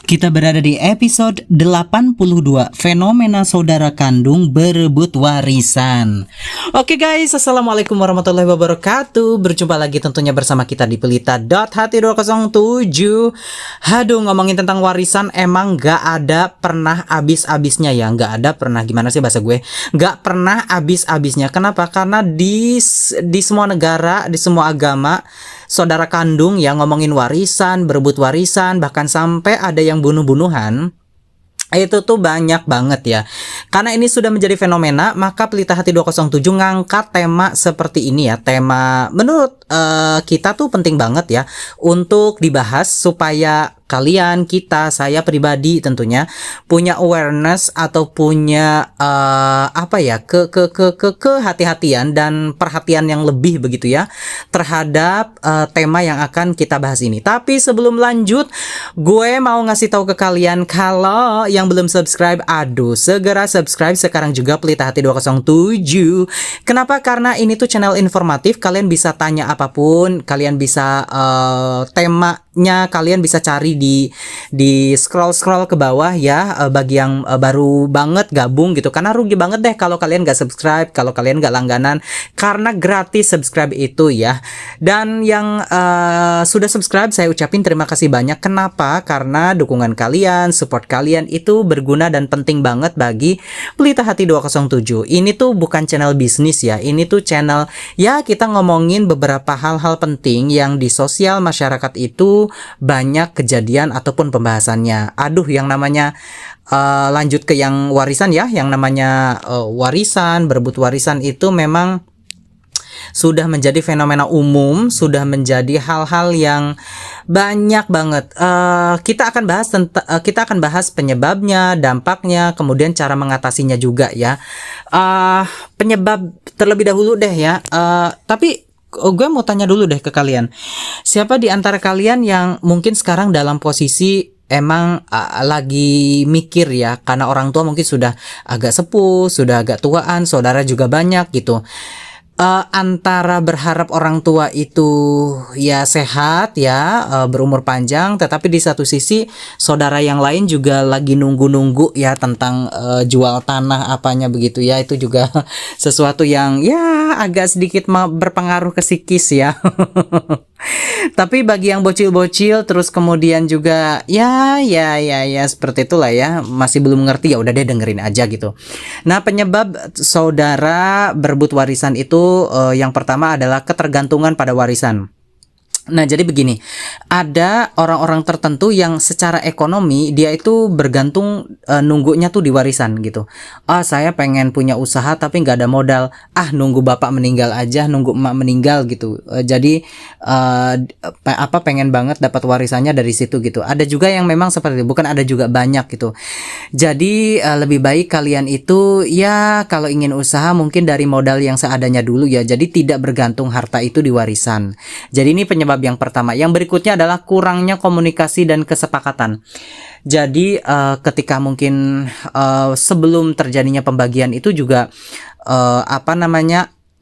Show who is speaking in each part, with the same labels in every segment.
Speaker 1: Kita berada di episode 82, fenomena saudara kandung berebut warisan. Oke guys, assalamualaikum warahmatullahi wabarakatuh. Berjumpa lagi tentunya bersama kita di Pelita.hati207. Aduh, ngomongin tentang warisan emang gak ada pernah habis-habisnya ya. Gak ada pernah, gimana sih bahasa gue, gak pernah habis-habisnya. Kenapa? Karena di semua negara, di semua agama, saudara kandung yang ngomongin warisan, berebut warisan, bahkan sampai ada yang bunuh-bunuhan. Itu tuh banyak banget ya. Karena ini sudah menjadi fenomena, maka Pelita Hati 207 ngangkat tema seperti ini ya. Tema menurut kita tuh penting banget ya untuk dibahas supaya kalian, kita, saya pribadi tentunya punya awareness atau punya kehati-hatian dan perhatian yang lebih begitu ya terhadap tema yang akan kita bahas ini. Tapi sebelum lanjut, gue mau ngasih tahu ke kalian kalau yang belum subscribe, aduh segera subscribe sekarang juga Pelita Hati 207. Kenapa? Karena ini tuh channel informatif, kalian bisa tanya apapun, kalian bisa temanya kalian bisa cari di scroll ke bawah ya, bagi yang baru banget gabung gitu, karena rugi banget deh kalau kalian gak subscribe, kalau kalian gak langganan, karena gratis subscribe itu ya. Dan yang sudah subscribe, saya ucapin terima kasih banyak. Kenapa? Karena dukungan kalian, support kalian itu berguna dan penting banget bagi Pelita Hati 207. Ini tuh bukan channel bisnis ya, ini tuh channel ya kita ngomongin beberapa hal-hal penting yang di sosial masyarakat itu banyak kejadian ataupun pembahasannya. Aduh, yang namanya lanjut ke yang warisan ya, yang namanya warisan, berebut warisan itu memang sudah menjadi fenomena umum, sudah menjadi hal-hal yang banyak banget. Kita akan bahas penyebabnya, dampaknya, kemudian cara mengatasinya juga ya. Penyebab terlebih dahulu deh ya. Tapi gue mau tanya dulu deh ke kalian. Siapa di antara kalian yang mungkin sekarang dalam posisi emang lagi mikir ya, karena orang tua mungkin sudah agak sepuh, sudah agak tuaan, saudara juga banyak gitu. Antara berharap orang tua itu ya sehat ya, berumur panjang, tetapi di satu sisi saudara yang lain juga lagi nunggu-nunggu ya tentang jual tanah apanya begitu ya. Itu juga sesuatu yang ya agak sedikit berpengaruh ke psikis ya. Tapi bagi yang bocil-bocil terus kemudian juga ya seperti itulah ya, masih belum ngerti, ya udah deh dengerin aja gitu. Nah, penyebab saudara berebut warisan itu yang pertama adalah ketergantungan pada warisan. Nah, jadi begini, ada orang-orang tertentu yang secara ekonomi dia itu bergantung, nunggunya tuh di warisan gitu. Saya pengen punya usaha tapi nggak ada modal. Nunggu bapak meninggal aja, nunggu emak meninggal gitu. Jadi pengen banget dapat warisannya dari situ gitu. Ada juga yang memang seperti itu, bukan ada juga banyak gitu. Jadi lebih baik kalian itu ya kalau ingin usaha mungkin dari modal yang seadanya dulu ya. Jadi tidak bergantung harta itu di warisan. Jadi ini penyebab yang pertama. Yang berikutnya adalah kurangnya komunikasi dan kesepakatan. Jadi ketika mungkin sebelum terjadinya pembagian itu juga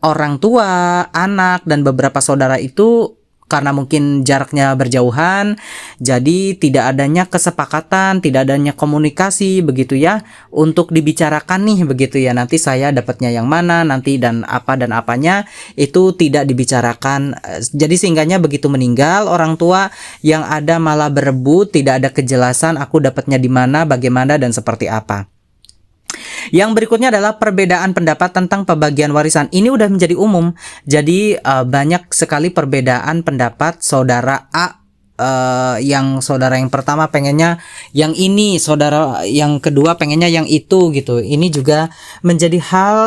Speaker 1: orang tua, anak dan beberapa saudara itu karena mungkin jaraknya berjauhan, jadi tidak adanya kesepakatan, tidak adanya komunikasi begitu ya untuk dibicarakan nih begitu ya, nanti saya dapatnya yang mana nanti dan apanya itu tidak dibicarakan. Jadi sehingganya begitu meninggal orang tua yang ada malah berebut, tidak ada kejelasan aku dapatnya di mana, bagaimana dan seperti apa. Yang berikutnya adalah perbedaan pendapat tentang pembagian warisan. Ini udah menjadi umum. Jadi banyak sekali perbedaan pendapat. Saudara A, yang saudara yang pertama pengennya yang ini, saudara yang kedua pengennya yang itu gitu. Ini juga menjadi hal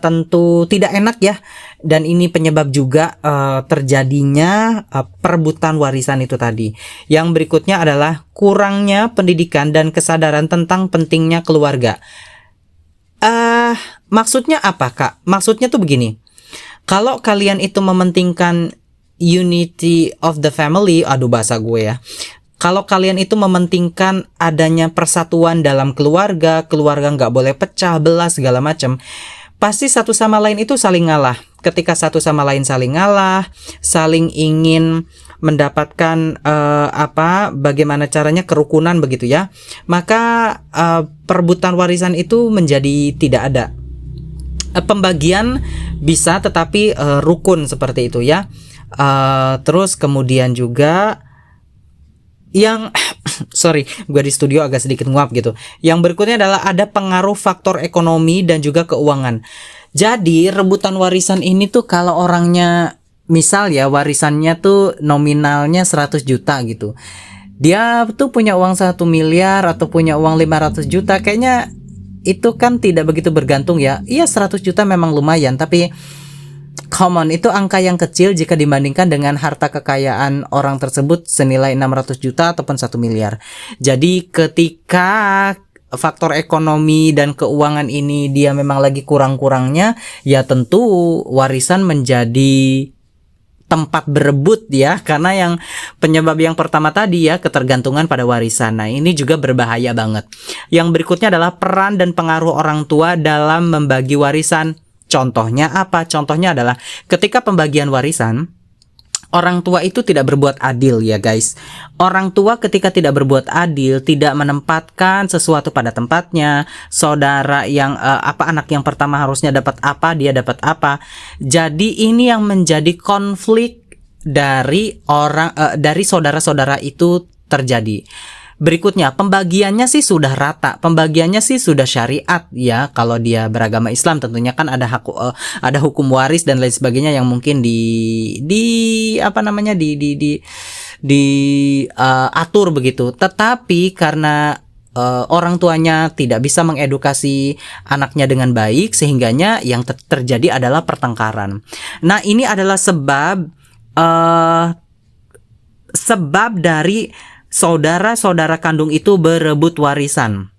Speaker 1: tentu tidak enak ya. Dan ini penyebab juga terjadinya perebutan warisan itu tadi. Yang berikutnya adalah kurangnya pendidikan dan kesadaran tentang pentingnya keluarga. Maksudnya apa, Kak? Maksudnya tuh begini. Kalau kalian itu mementingkan unity of the family, aduh bahasa gue ya. Kalau kalian itu mementingkan adanya persatuan dalam keluarga nggak boleh pecah belah segala macam, pasti satu sama lain itu saling ngalah. Ketika satu sama lain saling ngalah, saling ingin mendapatkan bagaimana caranya kerukunan begitu ya, maka perebutan warisan itu menjadi tidak ada. Pembagian bisa, tetapi rukun seperti itu ya. Terus kemudian juga yang sorry, gue di studio agak sedikit nguap gitu. Yang berikutnya adalah ada pengaruh faktor ekonomi dan juga keuangan. Jadi rebutan warisan ini tuh kalau orangnya misal ya warisannya tuh nominalnya 100 juta gitu, dia tuh punya uang 1 miliar atau punya uang 500 juta, kayaknya itu kan tidak begitu bergantung ya. Iya 100 juta memang lumayan, tapi come on, itu angka yang kecil jika dibandingkan dengan harta kekayaan orang tersebut senilai 600 juta ataupun 1 miliar. Jadi ketika faktor ekonomi dan keuangan ini dia memang lagi kurang-kurangnya, ya tentu warisan menjadi tempat berebut ya, karena yang penyebab yang pertama tadi ya, ketergantungan pada warisan. Nah, ini juga berbahaya banget. Yang berikutnya adalah peran dan pengaruh orang tua dalam membagi warisan. Contohnya apa? Contohnya adalah ketika pembagian warisan, orang tua itu tidak berbuat adil ya guys. Orang tua ketika tidak berbuat adil, tidak menempatkan sesuatu pada tempatnya. Saudara yang anak yang pertama harusnya dapat apa, dia dapat apa. Jadi ini yang menjadi konflik dari dari saudara-saudara itu terjadi. Berikutnya, pembagiannya sih sudah rata, pembagiannya sih sudah syariat ya. Kalau dia beragama Islam tentunya kan ada ada hukum waris dan lain sebagainya yang mungkin atur begitu. Tetapi karena orang tuanya tidak bisa mengedukasi anaknya dengan baik, sehingganya yang terjadi adalah pertengkaran. Nah, ini adalah sebab dari saudara-saudara kandung itu berebut warisan.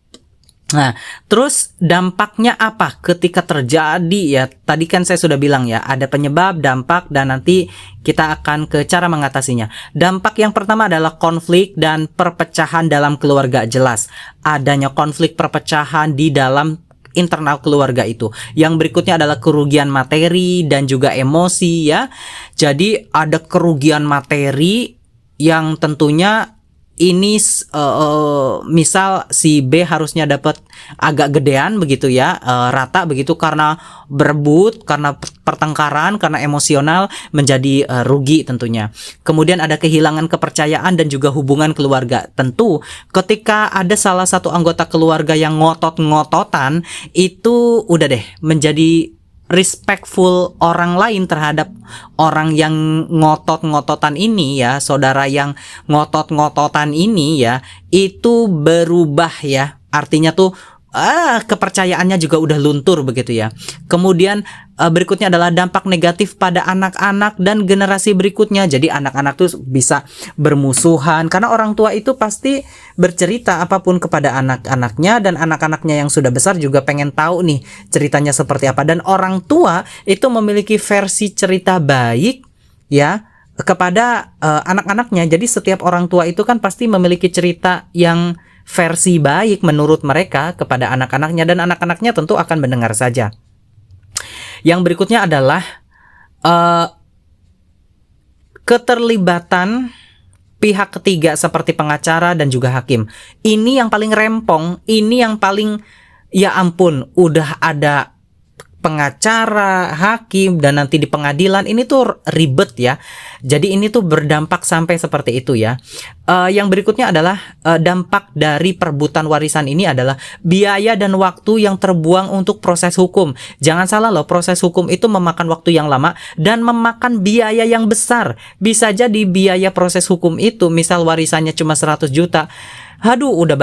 Speaker 1: Nah, terus dampaknya apa ketika terjadi ya? Tadi kan saya sudah bilang ya, ada penyebab, dampak, dan nanti kita akan ke cara mengatasinya. Dampak yang pertama adalah konflik dan perpecahan dalam keluarga. Jelas adanya konflik perpecahan di dalam internal keluarga itu. Yang berikutnya adalah kerugian materi dan juga emosi ya. Jadi ada kerugian materi yang tentunya ini misal si B harusnya dapat agak gedean begitu ya, rata begitu, karena berebut, karena pertengkaran, karena emosional menjadi rugi tentunya. Kemudian ada kehilangan kepercayaan dan juga hubungan keluarga. Tentu ketika ada salah satu anggota keluarga yang ngotot-ngototan, itu udah deh menjadi respectful orang lain terhadap orang yang ngotot-ngototan ini ya, saudara yang ngotot-ngototan ini ya, itu berubah ya. Artinya tuh kepercayaannya juga udah luntur begitu ya. Kemudian berikutnya adalah dampak negatif pada anak-anak dan generasi berikutnya. Jadi anak-anak tuh bisa bermusuhan karena orang tua itu pasti bercerita apapun kepada anak-anaknya, dan anak-anaknya yang sudah besar juga pengen tahu nih ceritanya seperti apa. Dan orang tua itu memiliki versi cerita baik ya kepada anak-anaknya. Jadi setiap orang tua itu kan pasti memiliki cerita yang versi baik menurut mereka kepada anak-anaknya, dan anak-anaknya tentu akan mendengar saja. Yang berikutnya adalah keterlibatan pihak ketiga seperti pengacara dan juga hakim. Ini yang paling rempong, ini yang paling ya ampun, udah ada pengacara, hakim, dan nanti di pengadilan, ini tuh ribet ya. Jadi ini tuh berdampak sampai seperti itu ya. Yang berikutnya adalah dampak dari perebutan warisan ini adalah biaya dan waktu yang terbuang untuk proses hukum. Jangan salah loh, proses hukum itu memakan waktu yang lama dan memakan biaya yang besar. Bisa jadi biaya proses hukum itu, misal warisannya cuma 100 juta. Aduh, udah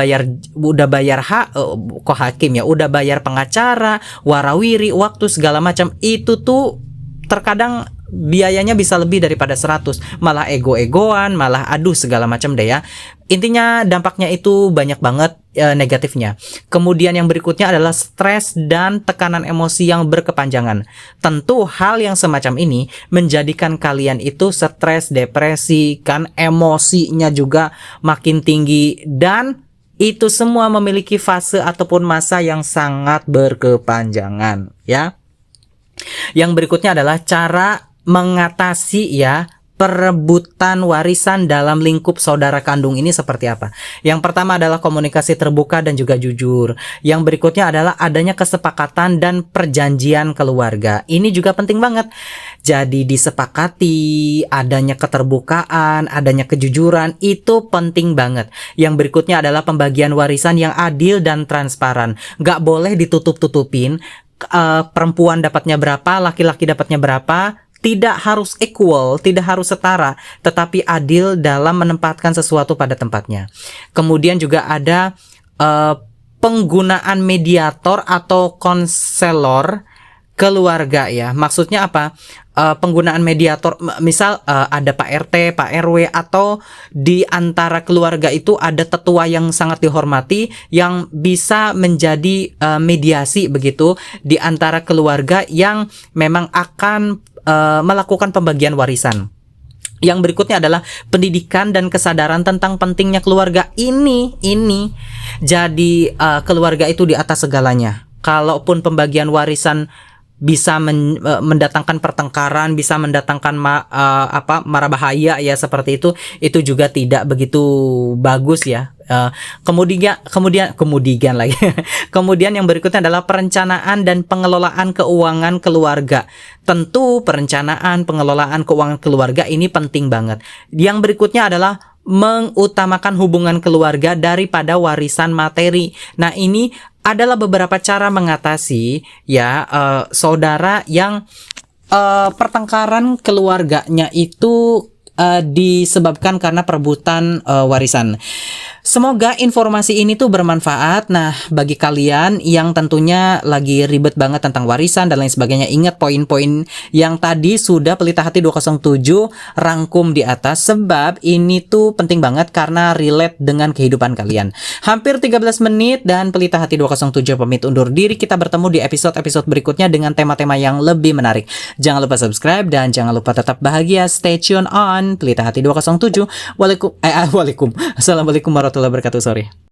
Speaker 1: bayar kok hakim ya, udah bayar pengacara, warawiri, waktu segala macam. Itu tuh terkadang biayanya bisa lebih daripada 100, malah ego-egoan, malah aduh segala macam deh ya. Intinya dampaknya itu banyak banget negatifnya. Kemudian yang berikutnya adalah stres dan tekanan emosi yang berkepanjangan. Tentu hal yang semacam ini menjadikan kalian itu stres, depresi, kan emosinya juga makin tinggi, dan itu semua memiliki fase ataupun masa yang sangat berkepanjangan ya. Yang berikutnya adalah cara mengatasi ya perebutan warisan dalam lingkup saudara kandung ini seperti apa? Yang pertama adalah komunikasi terbuka dan juga jujur. Yang berikutnya adalah adanya kesepakatan dan perjanjian keluarga. Ini juga penting banget. Jadi disepakati, adanya keterbukaan, adanya kejujuran, itu penting banget. Yang berikutnya adalah pembagian warisan yang adil dan transparan. Nggak boleh ditutup-tutupin, perempuan dapatnya berapa, laki-laki dapatnya berapa. Tidak harus equal, tidak harus setara, tetapi adil dalam menempatkan sesuatu pada tempatnya. Kemudian juga ada penggunaan mediator atau konselor keluarga ya. Maksudnya apa? Penggunaan mediator, misal ada Pak RT, Pak RW, atau di antara keluarga itu ada tetua yang sangat dihormati yang bisa menjadi mediasi begitu di antara keluarga yang memang akan melakukan pembagian warisan. Yang berikutnya adalah pendidikan dan kesadaran tentang pentingnya keluarga ini. Jadi keluarga itu di atas segalanya. Kalaupun pembagian warisan bisa mendatangkan pertengkaran, bisa mendatangkan mara bahaya ya seperti itu juga tidak begitu bagus ya. Kemudian lagi. Kemudian yang berikutnya adalah perencanaan dan pengelolaan keuangan keluarga. Tentu perencanaan, pengelolaan keuangan keluarga ini penting banget. Yang berikutnya adalah mengutamakan hubungan keluarga daripada warisan materi. Nah, ini adalah beberapa cara mengatasi ya saudara yang pertengkaran keluarganya itu disebabkan karena perebutan warisan. Semoga informasi ini tuh bermanfaat. Nah, bagi kalian yang tentunya lagi ribet banget tentang warisan dan lain sebagainya, ingat poin-poin yang tadi sudah Pelita Hati 207 rangkum di atas, sebab ini tuh penting banget karena relate dengan kehidupan kalian. Hampir 13 menit dan Pelita Hati 207 pamit undur diri. Kita bertemu di episode-episode berikutnya dengan tema-tema yang lebih menarik. Jangan lupa subscribe dan jangan lupa tetap bahagia. Stay tune on Pelita Hati 207. Assalamualaikum warahmatullahi wabarakatuh. Sorry.